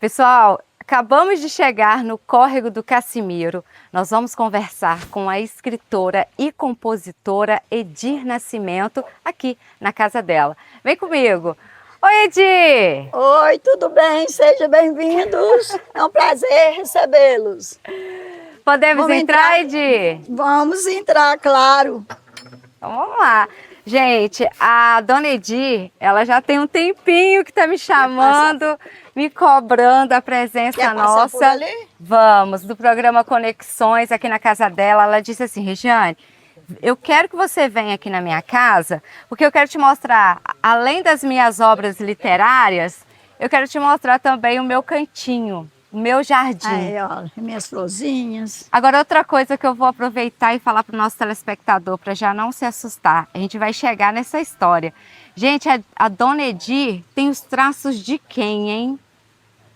Pessoal, acabamos de chegar no Córrego do Cassimiro. Nós vamos conversar com a escritora e compositora Edir Nascimento aqui na casa dela. Vem comigo. Oi, Edir! Oi, tudo bem? Sejam bem-vindos. É um prazer recebê-los. Podemos entrar, Edir? Vamos entrar, claro. Então, vamos lá. Gente, a dona Edir, ela já tem um tempinho que está me chamando, me cobrando a presença Quer passar nossa. por ali? Vamos, do programa Conexões, aqui na casa dela. Ela disse assim: Regiane, eu quero que você venha aqui na minha casa, porque eu quero te mostrar, além das minhas obras literárias, eu quero te mostrar também o meu cantinho, o meu jardim. Aí, ó, minhas florzinhas. Agora, outra coisa que eu vou aproveitar e falar para o nosso telespectador, para já não se assustar, a gente vai chegar nessa história. Gente, a dona Edir tem os traços de quem, hein?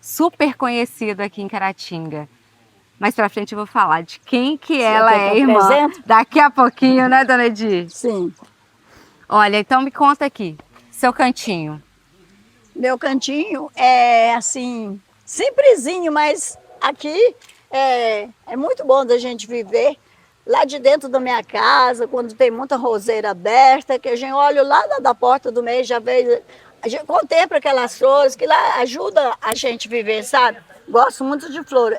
Super conhecido aqui em Caratinga. Mais pra frente eu vou falar de quem que ela é, irmã. Apresento? Daqui a pouquinho, né, dona Edir? Sim. Olha, então me conta aqui, seu cantinho. Meu cantinho é assim, simplesinho, mas aqui é muito bom da gente viver. Lá de dentro da minha casa, quando tem muita roseira aberta, que a gente olha lá da porta do meio, já vê, a gente contempla aquelas flores, que lá ajuda a gente a viver, sabe? Gosto muito de flor.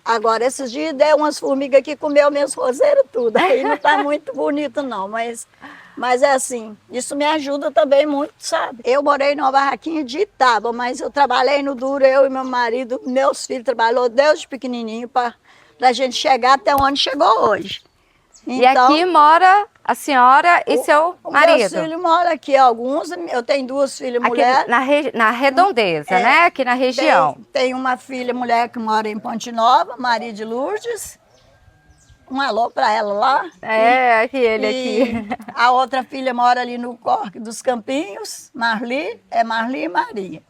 Agora, esses dias deu umas formigas que comeu minhas roseiras tudo. Aí não está muito bonito não, mas é assim, isso me ajuda também muito, sabe? Eu morei numa barraquinha de Itaba, mas eu trabalhei no duro, eu e meu marido, meus filhos trabalhou desde pequenininho para a gente chegar até onde chegou hoje. E aqui mora a senhora e seu marido? Meus filhos moram aqui, alguns, eu tenho duas filhas aqui mulheres. na redondeza, né? Aqui na região. Tem uma filha mulher que mora em Ponte Nova, Maria de Lourdes. Um alô para ela lá. É, aqui ele aqui. A outra filha mora ali no Corque dos Campinhos, Marli e Maria.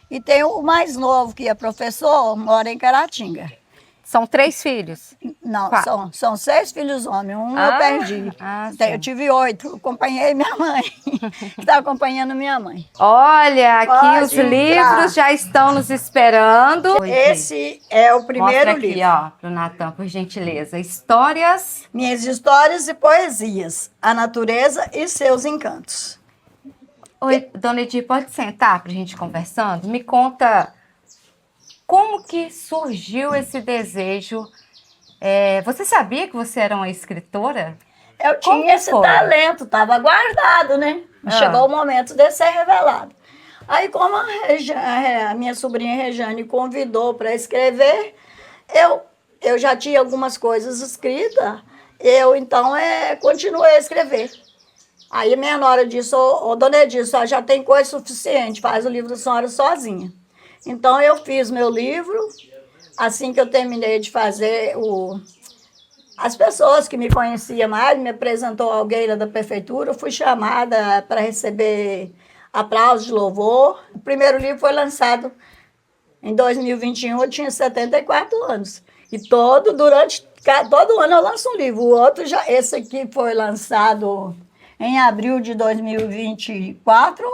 E tem o mais novo, que é professor, mora em Caratinga. São 3 filhos? Não, são 6 filhos homens, eu perdi. Eu tive 8, acompanhei minha mãe, que está acompanhando minha mãe. Olha, aqui Pode os entrar. livros já estão nos esperando. Esse é o primeiro Mostra aqui, livro. ó, pro Natan, por gentileza. Histórias. Minhas histórias e poesias, a natureza e seus encantos. Oi, dona Edir, pode sentar pra gente conversando? Me conta como que surgiu esse desejo. Você sabia que você era uma escritora? Eu Como tinha esse foi? talento, estava guardado, né? Chegou o momento de ser revelado. Aí, como a minha sobrinha Regiane convidou para escrever, eu já tinha algumas coisas escritas, eu então continuei a escrever. Aí minha nora disse, ô dona Edir, só já tem coisa suficiente, faz o livro da senhora sozinha. Então eu fiz meu livro, assim que eu terminei de fazer as pessoas que me conheciam mais, me apresentou alguém lá da prefeitura, eu fui chamada para receber aplausos de louvor. O primeiro livro foi lançado em 2021, eu tinha 74 anos. E todo ano eu lanço um livro. O outro esse aqui foi lançado em abril de 2024,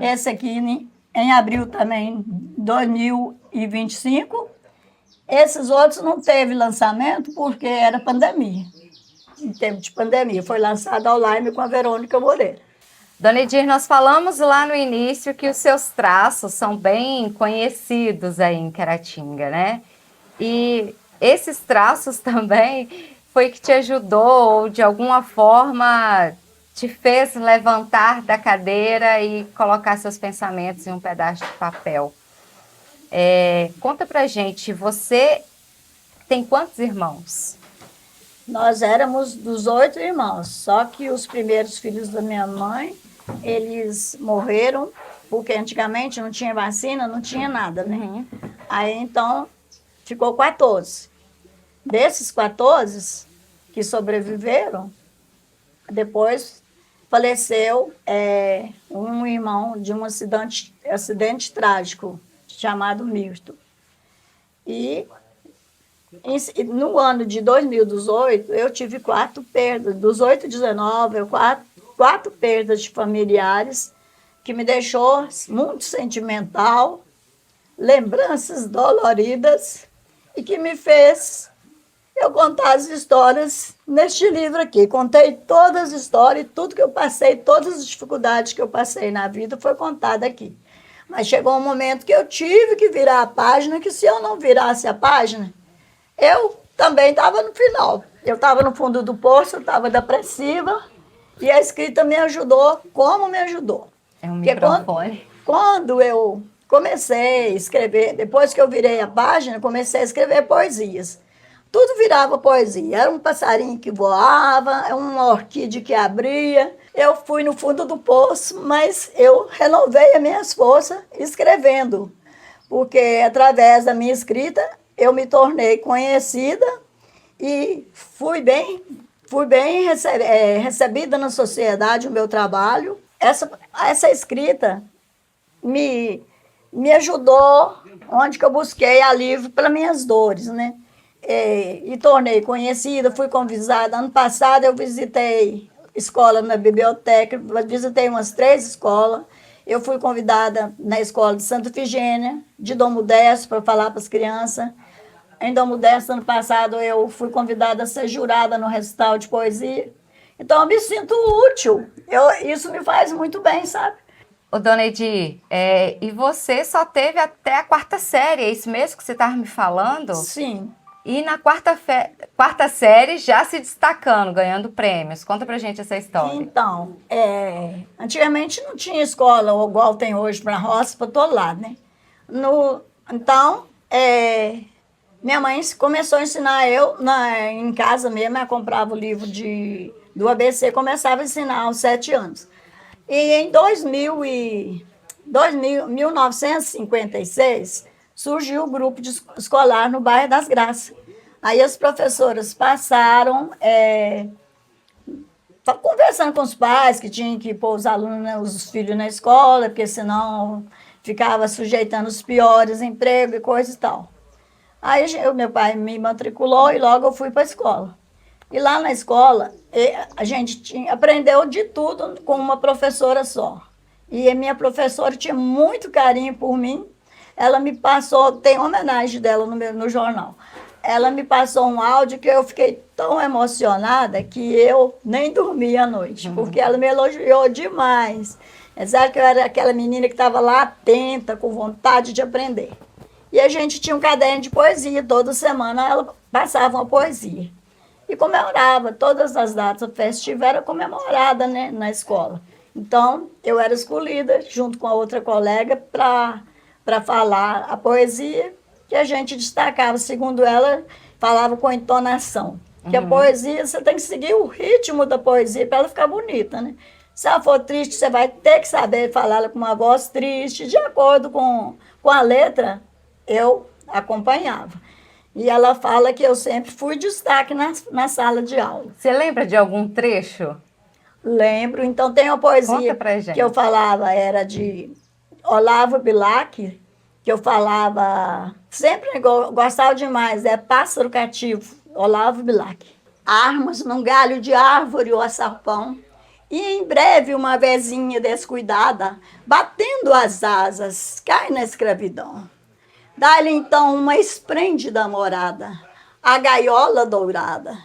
esse aqui em abril também, 2025. Esses outros não teve lançamento porque era pandemia. Em tempo de pandemia. Foi lançado online com a Verônica Moreira. Dona Edir, nós falamos lá no início que os seus traços são bem conhecidos aí em Caratinga, né? E esses traços também foi que te ajudou ou de alguma forma te fez levantar da cadeira e colocar seus pensamentos em um pedaço de papel. Conta pra gente, você tem quantos irmãos? Nós éramos dos 8 irmãos, só que os primeiros filhos da minha mãe, eles morreram, porque antigamente não tinha vacina, não tinha nada, né? Aí então ficou 14. Desses 14 que sobreviveram, depois faleceu um irmão de um acidente trágico, chamado Mirto. E no ano de 2018, eu tive 4 perdas. Dos 8, 19, 4 perdas de familiares, que me deixou muito sentimental. lembranças doloridas e que me fez eu contar as histórias neste livro aqui. Contei todas as histórias, tudo que eu passei, todas as dificuldades que eu passei na vida foi contada aqui. Mas chegou um momento que eu tive que virar a página, que se eu não virasse a página, eu também estava no final. Eu estava no fundo do poço, eu estava depressiva, e a escrita me ajudou como me ajudou. É um microfone. Quando eu comecei a escrever, depois que eu virei a página, comecei a escrever poesias. Tudo virava poesia. Era um passarinho que voava, uma orquídea que abria. Eu fui no fundo do poço, mas eu renovei as minhas forças escrevendo, porque através da minha escrita eu me tornei conhecida e fui bem recebida na sociedade, o meu trabalho. Essa escrita me ajudou, onde que eu busquei alívio para minhas dores, né? E tornei conhecida, fui convidada. Ano passado eu visitei escola na biblioteca, visitei umas 3 escolas. Eu fui convidada na escola de Santa Efigênia, de Dom Modesto, para falar para as crianças. Em Dom Modesto, ano passado, eu fui convidada a ser jurada no recital de poesia. Então, eu me sinto útil. Isso me faz muito bem, sabe? Ô, dona Edir, e você só teve até a 4ª série, é isso mesmo que você estava me falando? Sim. E na 4ª série já se destacando, ganhando prêmios. Conta pra gente essa história. Então, antigamente não tinha escola igual tem hoje para roça, para todo lado, né? Então, minha mãe começou a ensinar em casa mesmo, ela comprava o livro do ABC, começava a ensinar aos 7 anos. E em 1956, surgiu o grupo escolar no bairro das Graças. Aí as professoras passaram conversando com os pais que tinham que pôr os alunos, os filhos na escola, porque senão ficava sujeitando os piores empregos e coisa e tal. Aí meu pai me matriculou e logo eu fui para a escola. E lá na escola, a gente aprendeu de tudo com uma professora só. E a minha professora tinha muito carinho por mim. Ela me passou, tem homenagem dela no jornal. Ela me passou um áudio que eu fiquei tão emocionada que eu nem dormi à noite, porque ela me elogiou demais. Apesar que eu era aquela menina que estava lá atenta, com vontade de aprender. E a gente tinha um caderno de poesia, toda semana ela passava uma poesia. E comemorava, todas as datas festivas eram comemoradas, né, na escola. Então, eu era escolhida, junto com a outra colega, para falar a poesia, que a gente destacava, segundo ela, falava com entonação. Que a poesia, você tem que seguir o ritmo da poesia para ela ficar bonita, né? Se ela for triste, você vai ter que saber falar com uma voz triste, de acordo com a letra, eu acompanhava. E ela fala que eu sempre fui destaque na sala de aula. Você lembra de algum trecho? Lembro. Então, tem uma poesia que eu falava, era de Olavo Bilac, que eu falava, sempre gostava demais, Pássaro Cativo, Olavo Bilac. Armas num galho de árvore ou açarpão, e em breve uma vezinha descuidada, batendo as asas, cai na escravidão. Dá-lhe então uma esplêndida morada, a gaiola dourada.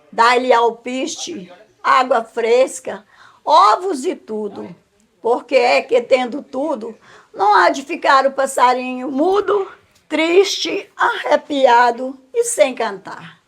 Dá-lhe alpiste, água fresca, ovos e tudo. Porque é que, tendo tudo, não há de ficar o passarinho mudo, triste, arrepiado e sem cantar.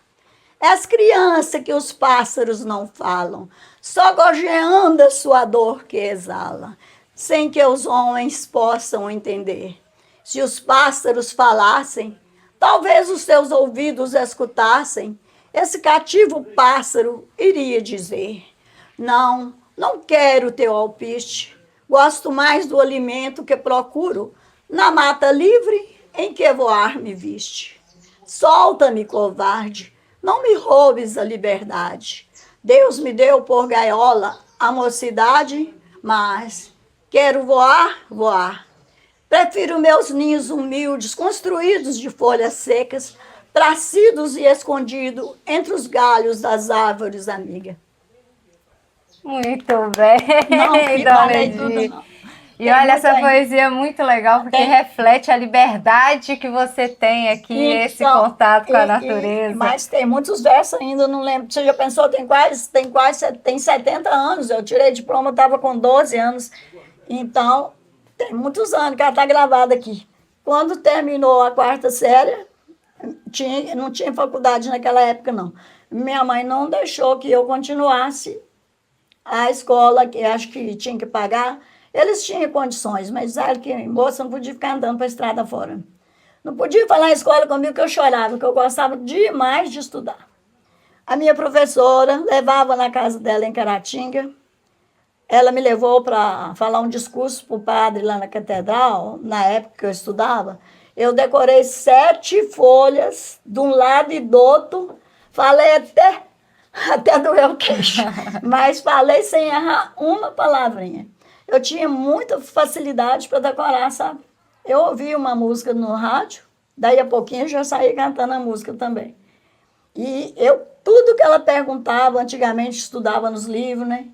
É as crianças que os pássaros não falam, só gorjeando a sua dor que exala, sem que os homens possam entender. Se os pássaros falassem, talvez os seus ouvidos escutassem, esse cativo pássaro iria dizer: não, não quero teu alpiste, gosto mais do alimento que procuro na mata livre em que voar me viste. Solta-me, covarde, não me roubes a liberdade. Deus me deu por gaiola a mocidade, mas quero voar, voar. Prefiro meus ninhos humildes, construídos de folhas secas, pracidos e escondidos entre os galhos das árvores, amiga. Muito bem, Não, dona Edir. E olha, essa poesia é muito legal, porque reflete a liberdade que você tem aqui, então, esse contato com a natureza. Mas tem muitos versos ainda, eu não lembro. Você já pensou, tem 70 anos. Eu tirei diploma, eu estava com 12 anos. Então, tem muitos anos que ela está gravada aqui. Quando terminou a 4ª série, não tinha faculdade naquela época, não. Minha mãe não deixou que eu continuasse a escola, que acho que tinha que pagar. Eles tinham condições, mas disseram que moça não podia ficar andando para a estrada fora. Não podia falar em escola comigo que eu chorava, porque eu gostava demais de estudar. A minha professora levava na casa dela em Caratinga. Ela me levou para falar um discurso para o padre lá na catedral, na época que eu estudava. Eu decorei 7 folhas, de um lado e do outro. Falei até doer o queixo, mas falei sem errar uma palavrinha. Eu tinha muita facilidade para decorar, sabe? Eu ouvia uma música no rádio, daí a pouquinho eu já saía cantando a música também. E tudo que ela perguntava, antigamente estudava nos livros, né?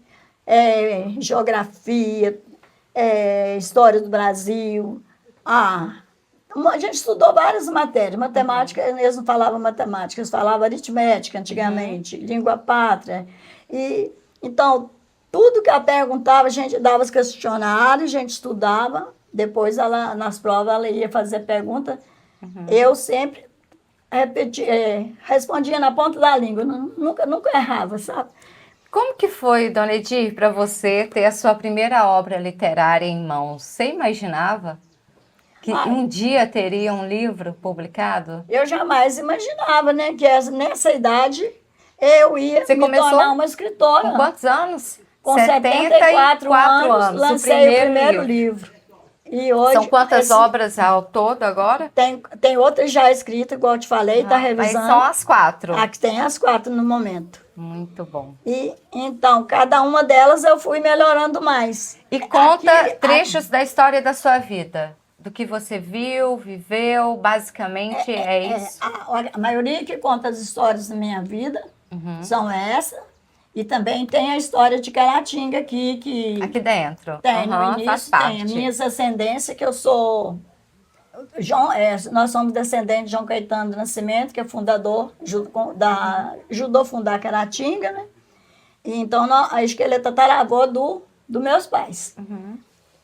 Geografia, história do Brasil. A gente estudou várias matérias. Matemática, eles não falavam matemática, eles falavam aritmética antigamente, língua pátria. Então, tudo que ela perguntava, a gente dava os questionários, a gente estudava. Depois, nas provas, ela ia fazer pergunta. Eu sempre respondia na ponta da língua, nunca errava, sabe? Como que foi, Dona Edir, para você ter a sua primeira obra literária em mãos? Você imaginava que um dia teria um livro publicado? Eu jamais imaginava, né, que nessa idade eu ia me tornar uma escritora. Com quantos anos? Com 74 anos, lancei o primeiro livro. E hoje, são quantas obras ao todo agora? Tem outras já escritas, igual eu te falei, está revisando. Mas só as 4? Aqui tem as 4 no momento. Muito bom. E então, cada uma delas eu fui melhorando mais. E conta trechos da história da sua vida. Do que você viu, viveu, basicamente isso? A maioria que conta as histórias da minha vida são essas. E também tem a história de Caratinga aqui. Aqui dentro. Tem, no início tem a minha ascendência, que eu sou... nós somos descendentes de João Caetano do Nascimento, que é fundador, ajudou a fundar Caratinga, né? E então, acho que ele é tataravô dos meus pais.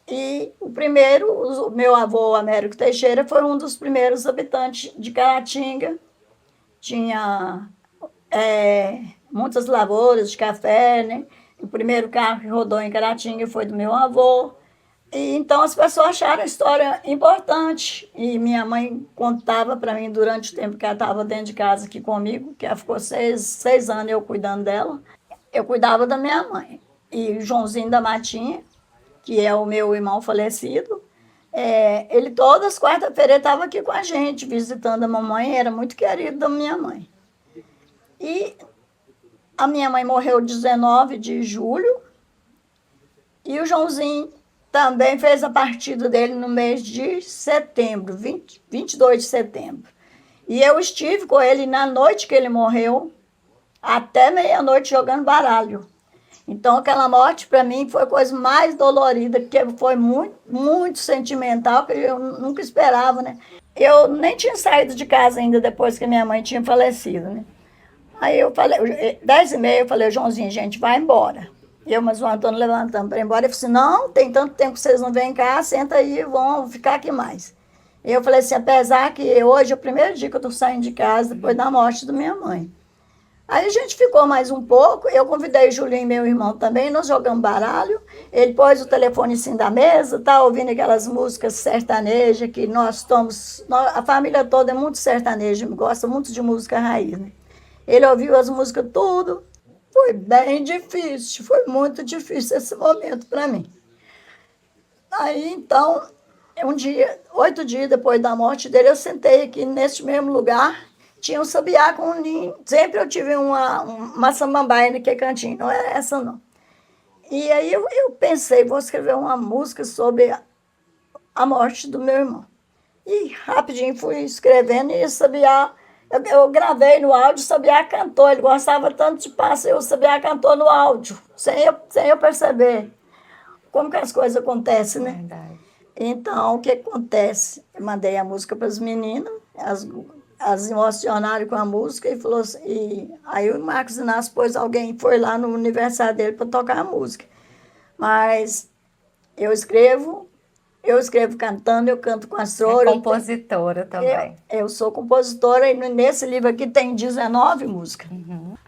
E o meu avô, Américo Teixeira, foi um dos primeiros habitantes de Caratinga. Tinha muitas lavouras de café, né? O primeiro carro que rodou em Caratinga foi do meu avô. E então as pessoas acharam a história importante. E minha mãe contava para mim durante o tempo que ela estava dentro de casa aqui comigo, que ela ficou 6 anos eu cuidando dela. Eu cuidava da minha mãe. E o Joãozinho da Matinha, que é o meu irmão falecido, ele todas as quarta-feiras estava aqui com a gente, visitando a mamãe, era muito querido da minha mãe. E a minha mãe morreu 19 de julho, e o Joãozinho também fez a partida dele no mês de setembro, 22 de setembro. E eu estive com ele na noite que ele morreu, até meia-noite jogando baralho. Então, aquela morte, para mim, foi a coisa mais dolorida, porque foi muito, muito sentimental, que eu nunca esperava, né? Eu nem tinha saído de casa ainda depois que minha mãe tinha falecido, né? Aí eu falei, 10h30, eu falei, Joãozinho, gente, vai embora. Mas o Antônio levantando para ir embora, ele falou assim, não, tem tanto tempo que vocês não vêm cá, senta aí, vão ficar aqui mais. Eu falei assim, apesar que hoje é o primeiro dia que eu estou saindo de casa, depois da morte da minha mãe. Aí a gente ficou mais um pouco, eu convidei o Julinho, meu irmão também, nós jogamos baralho, ele pôs o telefone em cima da mesa, tá ouvindo aquelas músicas sertanejas, que a família toda é muito sertaneja, gosta muito de música raiz, né? Ele ouviu as músicas tudo, foi bem difícil, foi muito difícil esse momento para mim. Aí então, 8 dias depois da morte dele, eu sentei aqui nesse mesmo lugar, tinha um sabiá com um ninho. Sempre eu tive uma samambaia naquele cantinho, não era essa não. E aí eu pensei, vou escrever uma música sobre a morte do meu irmão. E rapidinho fui escrevendo e o sabiá, eu gravei no áudio, o sabiá cantou, ele gostava tanto de pássaro, o sabiá cantou no áudio, sem eu perceber. como que as coisas acontecem, né? Verdade. Então, o que acontece? Eu mandei a música para as meninas, as emocionaram com a música e falou assim, e aí o Marcos Inácio foi lá no aniversário dele para tocar a música. Mas eu escrevo cantando, eu canto com a Sora. É compositora também. Eu sou compositora e nesse livro aqui tem 19 músicas.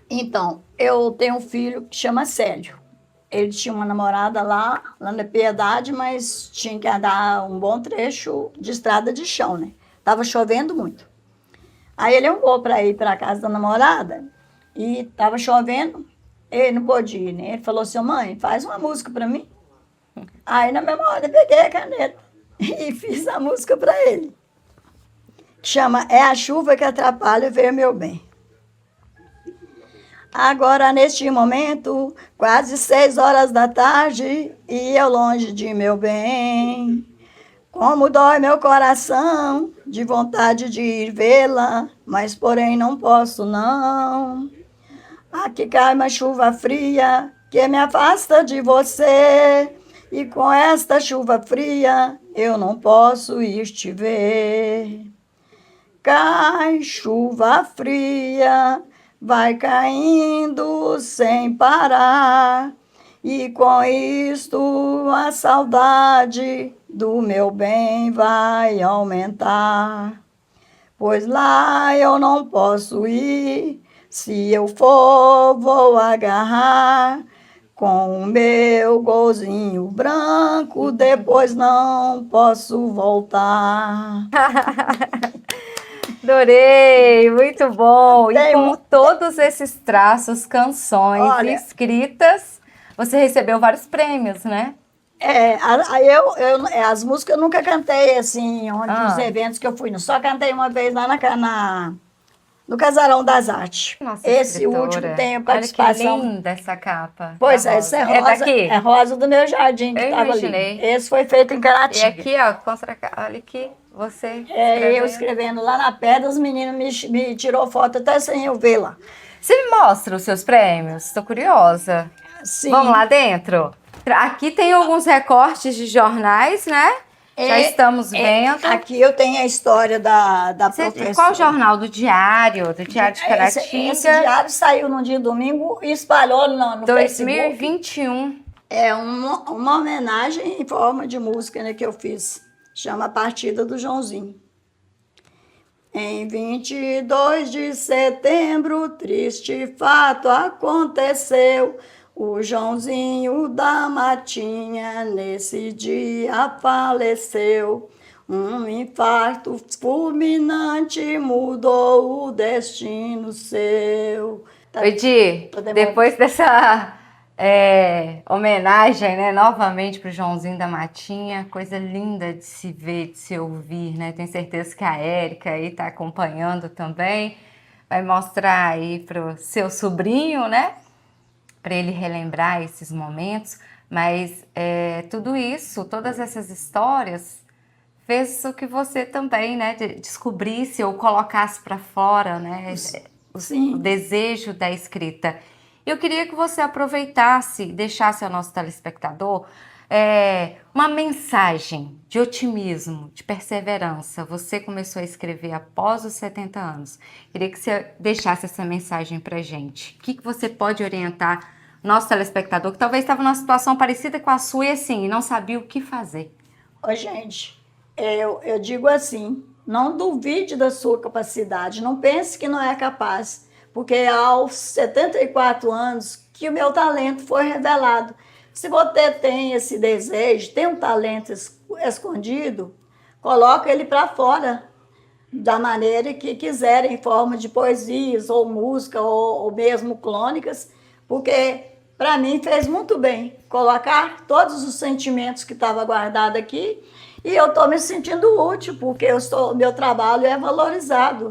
Então, eu tenho um filho que chama Célio. Ele tinha uma namorada lá na Piedade, mas tinha que andar um bom trecho de estrada de chão, né? Tava chovendo muito. Aí ele arrumou para ir para a casa da namorada e tava chovendo, ele não podia ir, né? Ele falou assim, mãe, faz uma música para mim. Aí na mesma hora eu peguei a caneta e fiz a música para ele. Chama É a Chuva que Atrapalha Ver Meu Bem. Agora, neste momento, quase 6 horas da tarde, e eu longe de meu bem. Como dói meu coração, de vontade de ir vê-la, mas porém não posso não. Aqui cai uma chuva fria, que me afasta de você, e com esta chuva fria, eu não posso ir te ver. Cai chuva fria, vai caindo sem parar, e com isto a saudade do meu bem vai aumentar. Pois lá eu não posso ir, se eu for vou agarrar com o meu golzinho branco, depois não posso voltar. Adorei, muito bom. E com todos esses traços, canções escritas, você recebeu vários prêmios, né? As músicas eu nunca cantei assim, nos eventos que eu fui, só cantei uma vez lá no Casarão das Artes. Nossa, esse escritora. Último tem a participação. Olha que linda essa capa. Pois é, essa é rosa. É daqui? É rosa do meu jardim que estava ali. Esse foi feito em Caratinga. E aqui, ó, olha aqui, você eu escrevendo lá na pedra, os meninos me tirou foto até sem eu ver lá. Você me mostra os seus prêmios? Estou curiosa. Sim. Vamos lá dentro? Aqui tem alguns recortes de jornais, né? Já estamos vendo. Aqui eu tenho a história da professora. Qual jornal? Do Diário de Caratinga? Esse diário saiu no dia domingo e espalhou no 2021. Facebook. É uma homenagem em forma de música, né, que eu fiz. Chama A Partida do Joãozinho. Em 22 de setembro, triste fato aconteceu. O Joãozinho da Matinha nesse dia faleceu. Um infarto fulminante mudou o destino seu. Edi, depois dessa homenagem, né, novamente para o Joãozinho da Matinha, coisa linda de se ver, de se ouvir, né? Tenho certeza que a Érica aí está acompanhando também. Vai mostrar aí para o seu sobrinho, né? Para ele relembrar esses momentos, mas tudo isso, todas essas histórias, fez o que você também, né, descobrisse ou colocasse para fora, né, o desejo da escrita. Eu queria que você aproveitasse, deixasse ao nosso telespectador uma mensagem de otimismo, de perseverança. Você começou a escrever após os 70 anos. Queria que você deixasse essa mensagem para gente. O que você pode orientar nosso telespectador que talvez estava numa situação parecida com a sua e assim, não sabia o que fazer? Gente, eu digo assim, não duvide da sua capacidade, não pense que não é capaz, porque aos 74 anos que o meu talento foi revelado. Se você tem esse desejo, tem um talento escondido, coloca ele para fora da maneira que quiser, em forma de poesias ou música ou mesmo crônicas, porque para mim fez muito bem colocar todos os sentimentos que estavam guardados aqui e eu estou me sentindo útil, porque meu trabalho é valorizado.